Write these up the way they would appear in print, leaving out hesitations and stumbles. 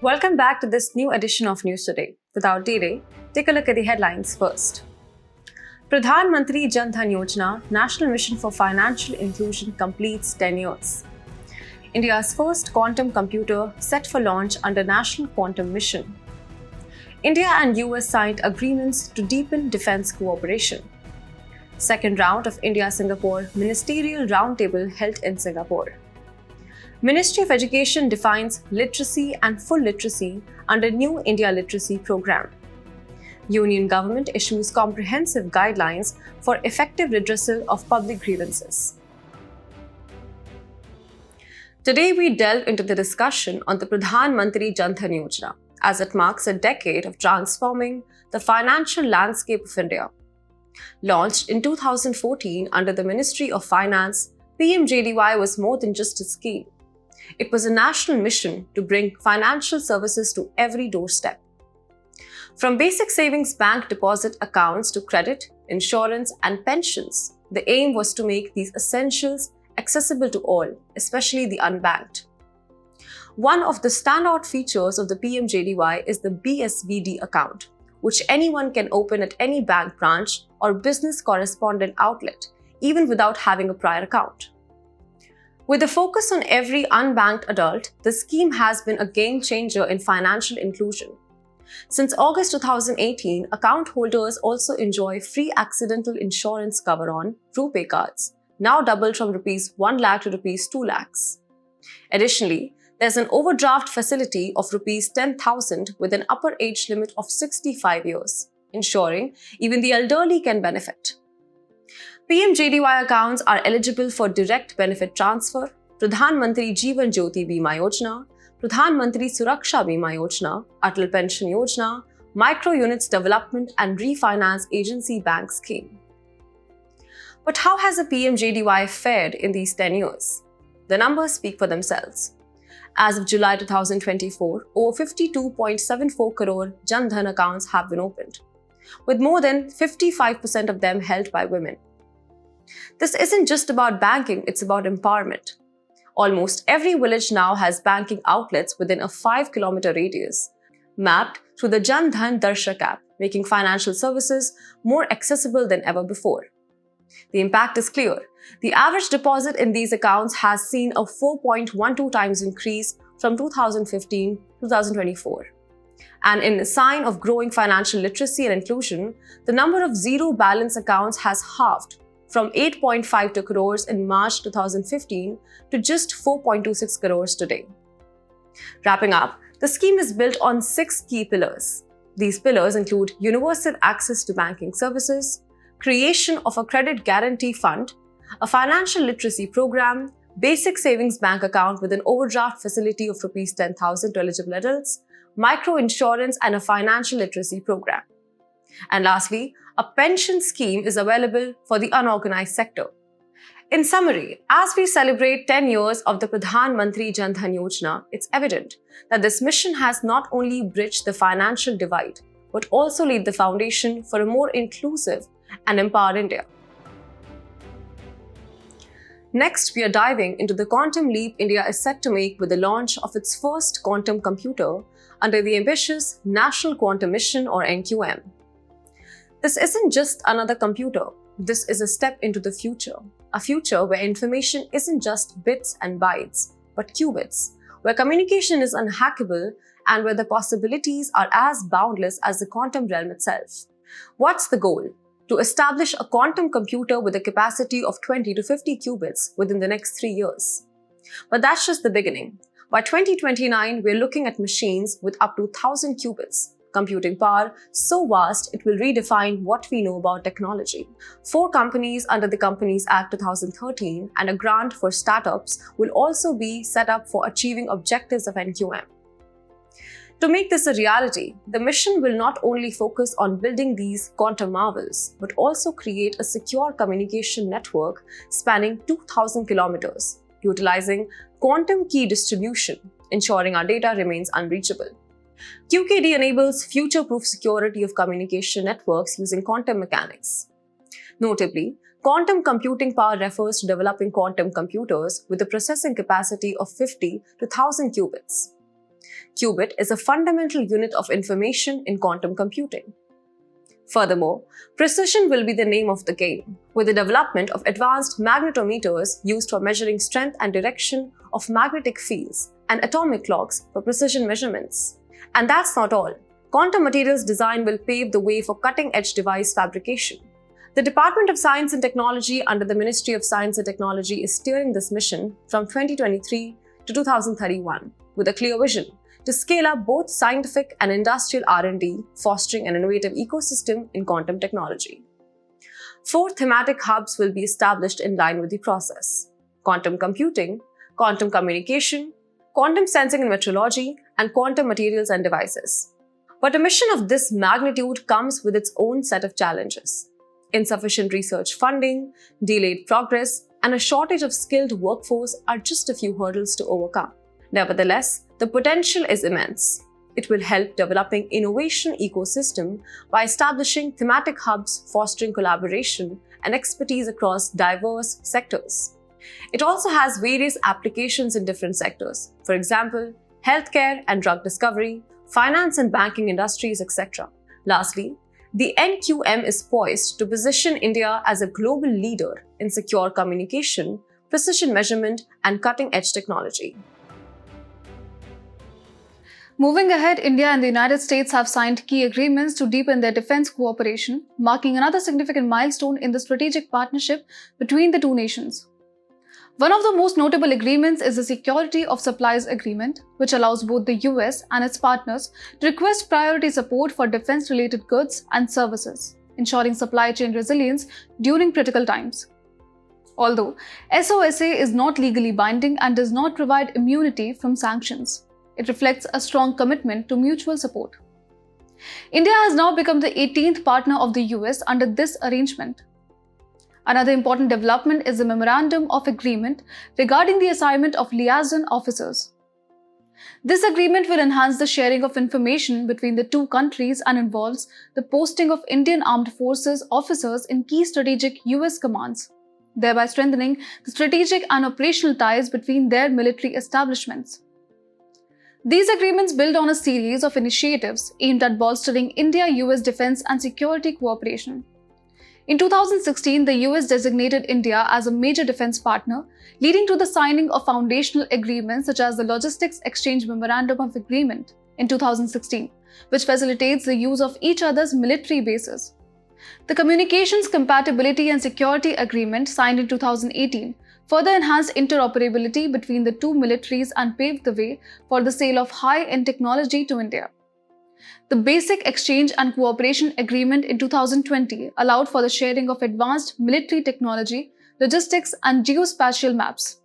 Welcome back to this new edition of News Today. Without delay, take a look at the headlines first. Pradhan Mantri Dhan Yojana, National Mission for Financial Inclusion completes 10 years. India's first quantum computer set for launch under National Quantum Mission. India and US signed agreements to deepen defense cooperation. Second round of India-Singapore Ministerial Roundtable held in Singapore. Ministry of Education defines literacy and full literacy under new India Literacy Programme. Union Government issues comprehensive guidelines for effective redressal of public grievances. Today we delve into the discussion on the Pradhan Mantri Dhan Yojana, as it marks a decade of transforming the financial landscape of India. Launched in 2014 under the Ministry of Finance, PMJDY was more than just a scheme. It was a national mission to bring financial services to every doorstep. From basic savings bank deposit accounts to credit, insurance, and pensions, the aim was to make these essentials accessible to all, especially the unbanked. One of the standout features of the PMJDY is the BSBD account, which anyone can open at any bank branch or business correspondent outlet, even without having a prior account. With a focus on every unbanked adult, the scheme has been a game changer in financial inclusion. Since August 2018, account holders also enjoy free accidental insurance cover on RuPay cards, now doubled from ₹1 lakh to ₹2 lakhs. Additionally, there's an overdraft facility of ₹10,000 with an upper age limit of 65 years, ensuring even the elderly can benefit. PMJDY accounts are eligible for direct benefit transfer, Pradhan Mantri Jeevan Jyoti Bima Yojana, Pradhan Mantri Suraksha Bima Yojana, Atal Pension Yojana, Micro Units Development and Refinance Agency Bank Scheme. But how has the PMJDY fared in these 10 years? The numbers speak for themselves. As of July 2024, over 52.74 crore Jan Dhan accounts have been opened, with more than 55% of them held by women. This isn't just about banking, it's about empowerment. Almost every village now has banking outlets within a 5-kilometer radius, mapped through the Jan Dhan Darshak app, making financial services more accessible than ever before. The impact is clear. The average deposit in these accounts has seen a 4.12 times increase from 2015 to 2024. And in a sign of growing financial literacy and inclusion, the number of zero balance accounts has halved from 8.52 crores in March 2015 to just 4.26 crores today. Wrapping up, the scheme is built on 6 key pillars. These pillars include universal access to banking services, creation of a credit guarantee fund, a financial literacy program, basic savings bank account with an overdraft facility of ₹10,000 to eligible adults, micro insurance, and a financial literacy program. And lastly, a pension scheme is available for the unorganized sector. In summary, as we celebrate 10 years of the Pradhan Mantri Dhan Yojana, it's evident that this mission has not only bridged the financial divide, but also laid the foundation for a more inclusive and empowered India. Next, we are diving into the quantum leap India is set to make with the launch of its first quantum computer under the ambitious National Quantum Mission or NQM. This isn't just another computer. This is a step into the future, a future where information isn't just bits and bytes, but qubits, where communication is unhackable and where the possibilities are as boundless as the quantum realm itself. What's the goal? To establish a quantum computer with a capacity of 20 to 50 qubits within the next 3 years. But that's just the beginning. By 2029, we're looking at machines with up to 1,000 qubits, computing power so vast it will redefine what we know about technology. 4 companies under the Companies Act 2013 and a grant for startups will also be set up for achieving objectives of NQM. To make this a reality, the mission will not only focus on building these quantum marvels, but also create a secure communication network spanning 2,000 kilometers, utilizing quantum key distribution, ensuring our data remains unreachable. QKD enables future-proof security of communication networks using quantum mechanics. Notably, quantum computing power refers to developing quantum computers with a processing capacity of 50 to 1,000 qubits. Qubit is a fundamental unit of information in quantum computing. Furthermore, precision will be the name of the game, with the development of advanced magnetometers used for measuring strength and direction of magnetic fields and atomic clocks for precision measurements. And that's not all. Quantum materials design will pave the way for cutting-edge device fabrication. The Department of Science and Technology under the Ministry of Science and Technology is steering this mission from 2023 to 2031 with a clear vision to scale up both scientific and industrial R&D, fostering an innovative ecosystem in quantum technology. 4 thematic hubs will be established in line with the process: quantum computing, quantum communication, quantum sensing and metrology, and quantum materials and devices. But a mission of this magnitude comes with its own set of challenges. Insufficient research funding, delayed progress, and a shortage of skilled workforce are just a few hurdles to overcome. Nevertheless, the potential is immense. It will help developing innovation ecosystem by establishing thematic hubs fostering collaboration and expertise across diverse sectors. It also has various applications in different sectors, for example, healthcare and drug discovery, finance and banking industries, etc. Lastly, the NQM is poised to position India as a global leader in secure communication, precision measurement, and cutting-edge technology. Moving ahead, India and the United States have signed key agreements to deepen their defense cooperation, marking another significant milestone in the strategic partnership between the two nations. One of the most notable agreements is the Security of Supplies Agreement, which allows both the US and its partners to request priority support for defense-related goods and services, ensuring supply chain resilience during critical times. Although SOSA is not legally binding and does not provide immunity from sanctions, it reflects a strong commitment to mutual support. India has now become the 18th partner of the US under this arrangement. Another important development is the Memorandum of Agreement regarding the assignment of liaison officers. This agreement will enhance the sharing of information between the two countries and involves the posting of Indian Armed Forces officers in key strategic US commands, thereby strengthening the strategic and operational ties between their military establishments. These agreements build on a series of initiatives aimed at bolstering India-US defense and security cooperation. In 2016, the US designated India as a major defense partner, leading to the signing of foundational agreements such as the Logistics Exchange Memorandum of Agreement in 2016, which facilitates the use of each other's military bases. The Communications Compatibility and Security Agreement, signed in 2018, further enhanced interoperability between the two militaries and paved the way for the sale of high-end technology to India. The Basic Exchange and Cooperation Agreement in 2020 allowed for the sharing of advanced military technology, logistics, and geospatial maps.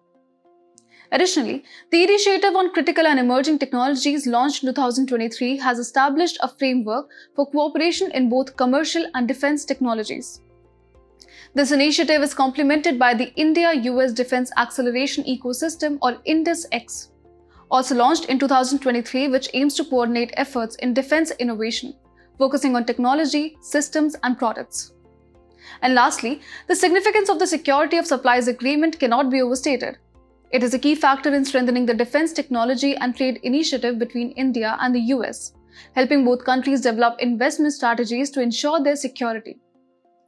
Additionally, the Initiative on Critical and Emerging Technologies launched in 2023 has established a framework for cooperation in both commercial and defense technologies. This initiative is complemented by the India-US Defense Acceleration Ecosystem, or INDUS-X, also launched in 2023, which aims to coordinate efforts in defense innovation, focusing on technology, systems, and products. And lastly, the significance of the Security of Supplies Agreement cannot be overstated. It is a key factor in strengthening the defense technology and trade initiative between India and the US, helping both countries develop investment strategies to ensure their security.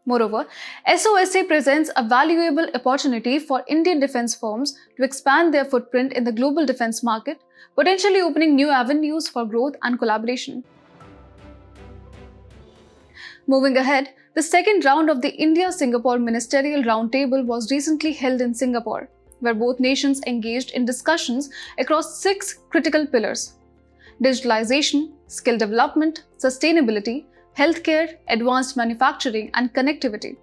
Moreover, SOSA presents a valuable opportunity for Indian defense firms to expand their footprint in the global defense market, potentially opening new avenues for growth and collaboration. Moving ahead, the second round of the India-Singapore Ministerial Roundtable was recently held in Singapore, where both nations engaged in discussions across 6 critical pillars: digitalization, skill development, sustainability, healthcare, advanced manufacturing, and connectivity.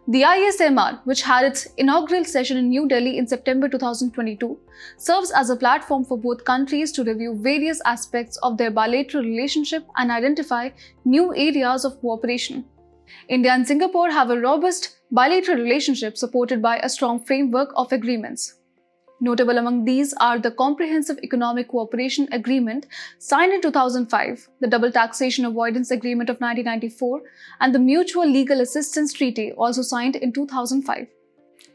The ISMR, which had its inaugural session in New Delhi in September 2022, serves as a platform for both countries to review various aspects of their bilateral relationship and identify new areas of cooperation. India and Singapore have a robust bilateral relationship supported by a strong framework of agreements. Notable among these are the Comprehensive Economic Cooperation Agreement signed in 2005, the Double Taxation Avoidance Agreement of 1994, and the Mutual Legal Assistance Treaty, also signed in 2005.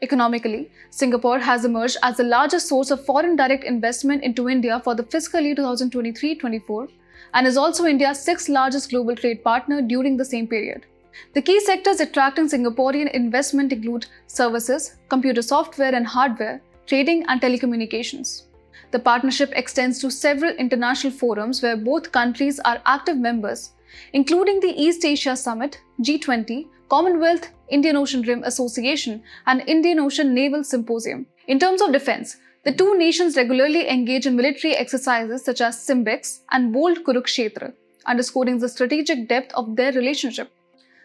Economically, Singapore has emerged as the largest source of foreign direct investment into India for the fiscal year 2023-24 and is also India's sixth largest global trade partner during the same period. The key sectors attracting Singaporean investment include services, computer software and hardware, trading and telecommunications. The partnership extends to several international forums where both countries are active members, including the East Asia Summit, G20, Commonwealth, Indian Ocean Rim Association, and Indian Ocean Naval Symposium. In terms of defense, the two nations regularly engage in military exercises such as Simbex and Bold Kurukshetra, underscoring the strategic depth of their relationship.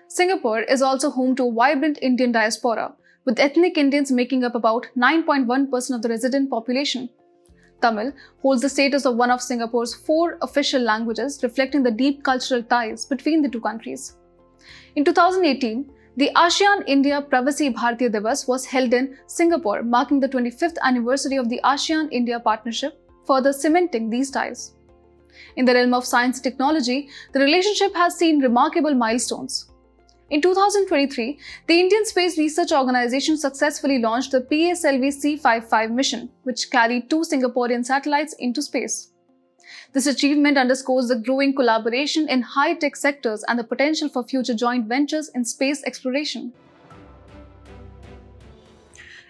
Singapore is also home to a vibrant Indian diaspora, with ethnic Indians making up about 9.1% of the resident population. Tamil holds the status of one of Singapore's 4 official languages, reflecting the deep cultural ties between the two countries. In 2018, the ASEAN-India Pravasi Bharatiya Divas was held in Singapore, marking the 25th anniversary of the ASEAN-India partnership, further cementing these ties. In the realm of science and technology, the relationship has seen remarkable milestones. In 2023, the Indian Space Research Organisation successfully launched the PSLV C-55 mission, which carried 2 Singaporean satellites into space. This achievement underscores the growing collaboration in high-tech sectors and the potential for future joint ventures in space exploration.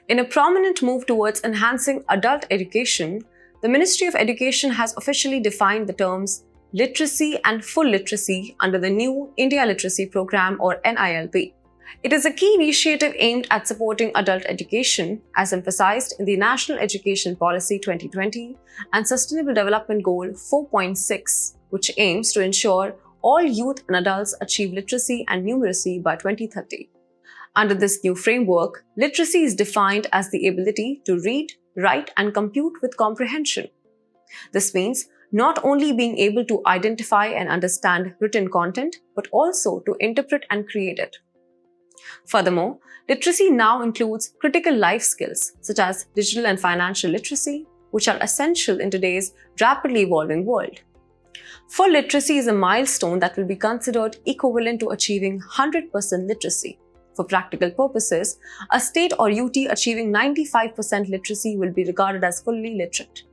In a prominent move towards enhancing adult education, the Ministry of Education has officially defined the terms literacy and full literacy under the new India Literacy Program or NILP. It is a key initiative aimed at supporting adult education, as emphasized in the National Education Policy 2020 and Sustainable Development Goal 4.6, which aims to ensure all youth and adults achieve literacy and numeracy by 2030. Under this new framework, literacy is defined as the ability to read, write, and compute with comprehension. This means not only being able to identify and understand written content, but also to interpret and create it. Furthermore, literacy now includes critical life skills such as digital and financial literacy, which are essential in today's rapidly evolving world. Full literacy is a milestone that will be considered equivalent to achieving 100% literacy. For practical purposes, a state or UT achieving 95% literacy will be regarded as fully literate.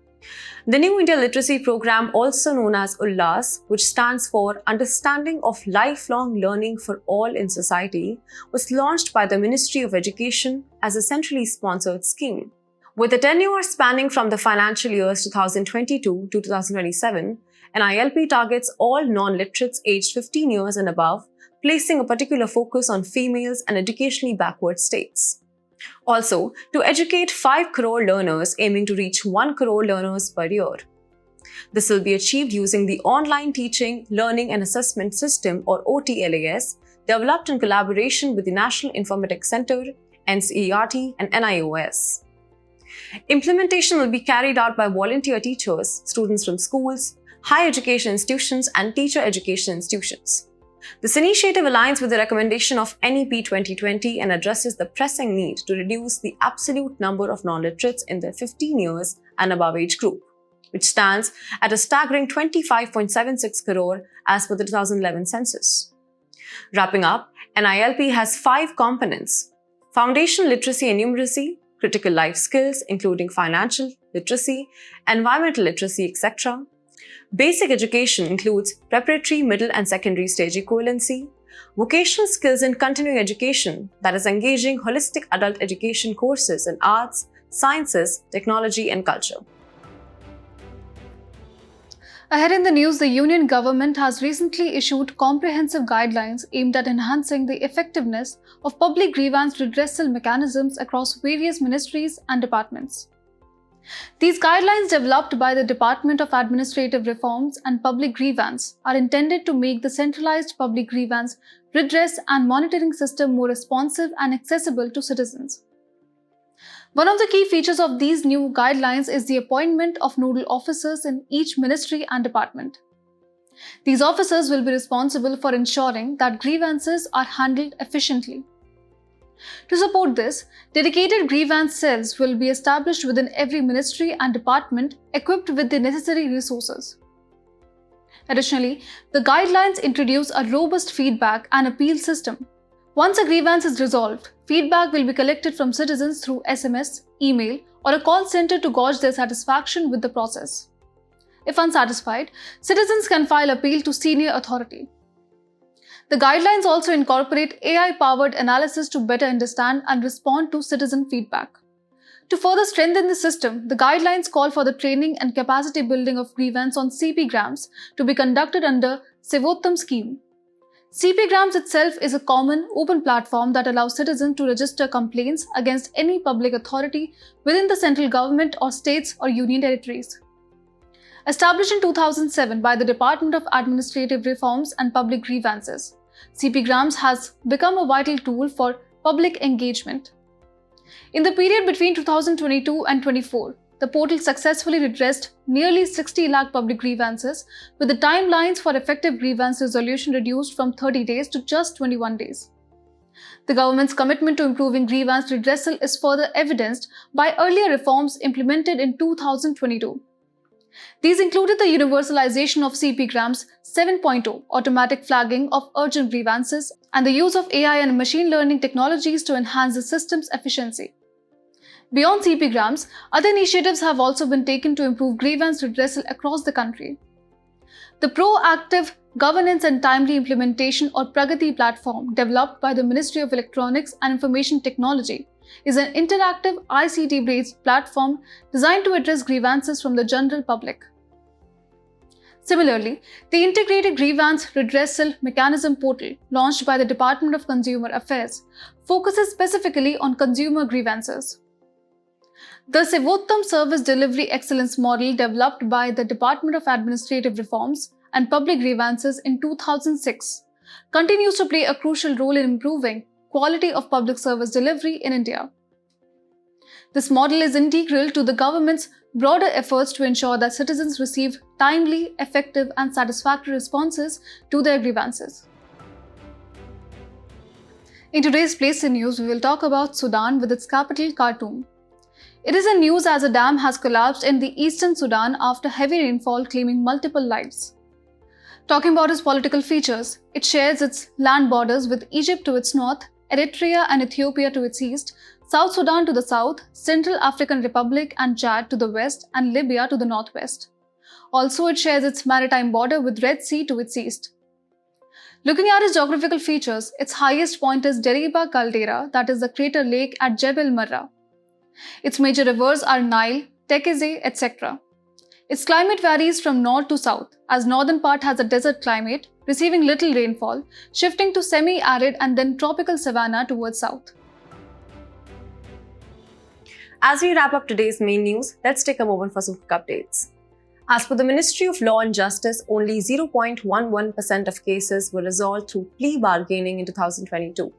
The New India Literacy Program, also known as ULLAS, which stands for Understanding of Lifelong Learning for All in Society, was launched by the Ministry of Education as a centrally sponsored scheme. With a tenure spanning from the financial years 2022 to 2027, NILP targets all non-literates aged 15 years and above, placing a particular focus on females and educationally backward states. Also, to educate 5 crore learners aiming to reach 1 crore learners per year. This will be achieved using the Online Teaching, Learning and Assessment System or OTLAS, developed in collaboration with the National Informatics Centre, NCERT and NIOS. Implementation will be carried out by volunteer teachers, students from schools, higher education institutions and teacher education institutions. This initiative aligns with the recommendation of NEP 2020 and addresses the pressing need to reduce the absolute number of non-literates in the 15 years and above age group, which stands at a staggering 25.76 crore as per the 2011 census. Wrapping up, NILP has 5 components: foundational literacy and numeracy, critical life skills including financial literacy, environmental literacy, etc. Basic education includes preparatory, middle and secondary stage equivalency, vocational skills and continuing education, that is engaging holistic adult education courses in arts, sciences, technology and culture. Ahead in the news, the Union government has recently issued comprehensive guidelines aimed at enhancing the effectiveness of public grievance redressal mechanisms across various ministries and departments. These guidelines, developed by the Department of Administrative Reforms and Public Grievance, are intended to make the centralized public grievance redress and monitoring system more responsive and accessible to citizens. One of the key features of these new guidelines is the appointment of nodal officers in each ministry and department. These officers will be responsible for ensuring that grievances are handled efficiently. To support this, dedicated grievance cells will be established within every ministry and department, equipped with the necessary resources. Additionally, the guidelines introduce a robust feedback and appeal system, Once a grievance is resolved, feedback will be collected from citizens through SMS, email, or a call center to gauge their satisfaction with the process. If unsatisfied, citizens can file appeal to senior authority. The guidelines also incorporate AI-powered analysis to better understand and respond to citizen feedback. To further strengthen the system, the guidelines call for the training and capacity building of grievance on CPGRAMS to be conducted under Sevottam scheme. CPGRAMS itself is a common, open platform that allows citizens to register complaints against any public authority within the central government or states or union territories. Established in 2007 by the Department of Administrative Reforms and Public Grievances, CPGRAMS has become a vital tool for public engagement. In the period between 2022 and 24, the portal successfully redressed nearly 60 lakh public grievances, with the timelines for effective grievance resolution reduced from 30 days to just 21 days. The government's commitment to improving grievance redressal is further evidenced by earlier reforms implemented in 2022. These included the universalization of CPGRAMS 7.0, automatic flagging of urgent grievances, and the use of AI and machine learning technologies to enhance the system's efficiency. Beyond CPGRAMS, other initiatives have also been taken to improve grievance redressal across the country. The Proactive Governance and Timely Implementation or Pragati platform, developed by the Ministry of Electronics and Information Technology, is an interactive ICT-based platform designed to address grievances from the general public. Similarly, the Integrated Grievance Redressal Mechanism portal, launched by the Department of Consumer Affairs, focuses specifically on consumer grievances. The Sevottam Service Delivery Excellence model, developed by the Department of Administrative Reforms and Public Grievances in 2006, continues to play a crucial role in improving quality of public service delivery in India. This model is integral to the government's broader efforts to ensure that citizens receive timely, effective, and satisfactory responses to their grievances. In today's Place in News, we will talk about Sudan with its capital Khartoum. It is in news as a dam has collapsed in the eastern Sudan after heavy rainfall, claiming multiple lives. Talking about its political features, it shares its land borders with Egypt to its north, Eritrea and Ethiopia to its east, South Sudan to the south, Central African Republic and Chad to the west, and Libya to the northwest. Also, it shares its maritime border with Red Sea to its east. Looking at its geographical features, its highest point is Deriba Caldera, that is the crater lake at Jebel Marra. Its major rivers are Nile, Tekeze, etc. Its climate varies from north to south, as northern part has a desert climate, receiving little rainfall, shifting to semi-arid and then tropical savanna towards south. As we wrap up today's main news, let's take a moment for some quick updates. As per the Ministry of Law and Justice, only 0.11% of cases were resolved through plea bargaining in 2022.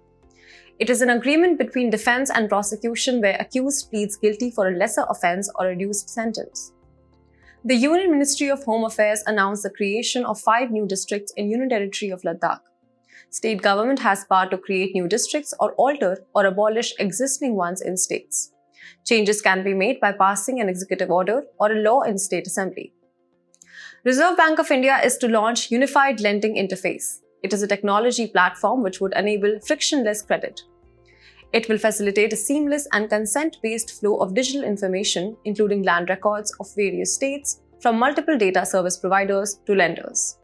It is an agreement between defense and prosecution where accused pleads guilty for a lesser offense or reduced sentence. The Union Ministry of Home Affairs announced the creation of 5 new districts in Union Territory of Ladakh. State government has power to create new districts or alter or abolish existing ones in states. Changes can be made by passing an executive order or a law in State Assembly. Reserve Bank of India is to launch Unified Lending Interface. It is a technology platform which would enable frictionless credit. It will facilitate a seamless and consent-based flow of digital information, including land records of various states, from multiple data service providers to lenders.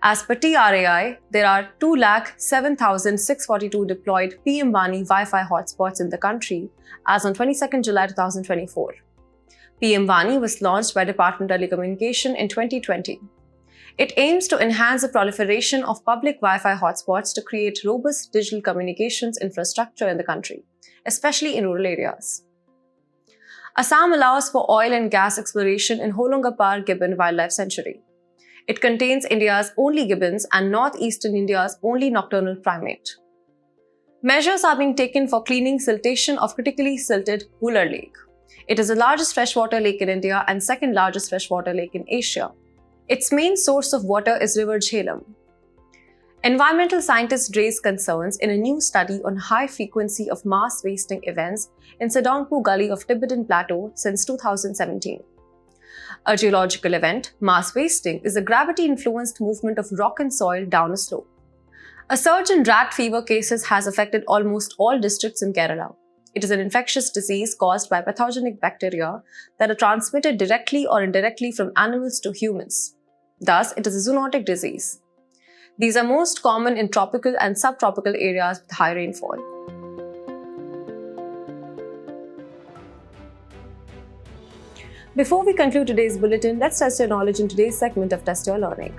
As per TRAI, there are 207,642 deployed PMJDY Wi-Fi hotspots in the country as on 22nd July 2024. PMJDY was launched by Department of Telecommunication in 2020. It aims to enhance the proliferation of public Wi-Fi hotspots to create robust digital communications infrastructure in the country, especially in rural areas. Assam allows for oil and gas exploration in Holongapar Gibbon Wildlife Sanctuary. It contains India's only gibbons and northeastern India's only nocturnal primate. Measures are being taken for cleaning siltation of critically silted Wular Lake. It is the largest freshwater lake in India and second largest freshwater lake in Asia. Its main source of water is River Jhelum. Environmental scientists raise concerns in a new study on high frequency of mass wasting events in Sadongpu Gully of Tibetan Plateau since 2017. A geological event, mass wasting, is a gravity-influenced movement of rock and soil down a slope. A surge in rat fever cases has affected almost all districts in Kerala. It is an infectious disease caused by pathogenic bacteria that are transmitted directly or indirectly from animals to humans. Thus, it is a zoonotic disease. These are most common in tropical and subtropical areas with high rainfall. Before we conclude today's bulletin, let's test your knowledge in today's segment of Test Your Learning.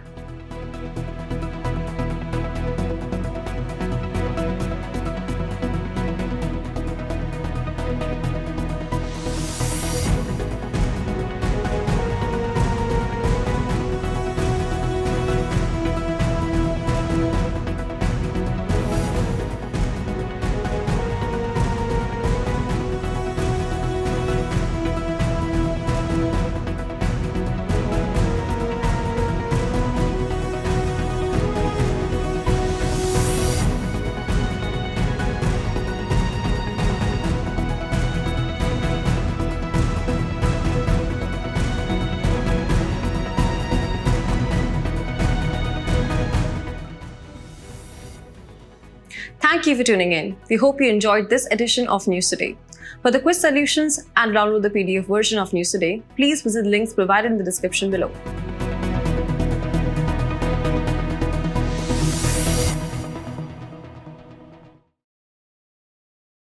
Thank you for tuning in. We hope you enjoyed this edition of News Today. For the quiz solutions and download the PDF version of News Today, please visit the links provided in the description below.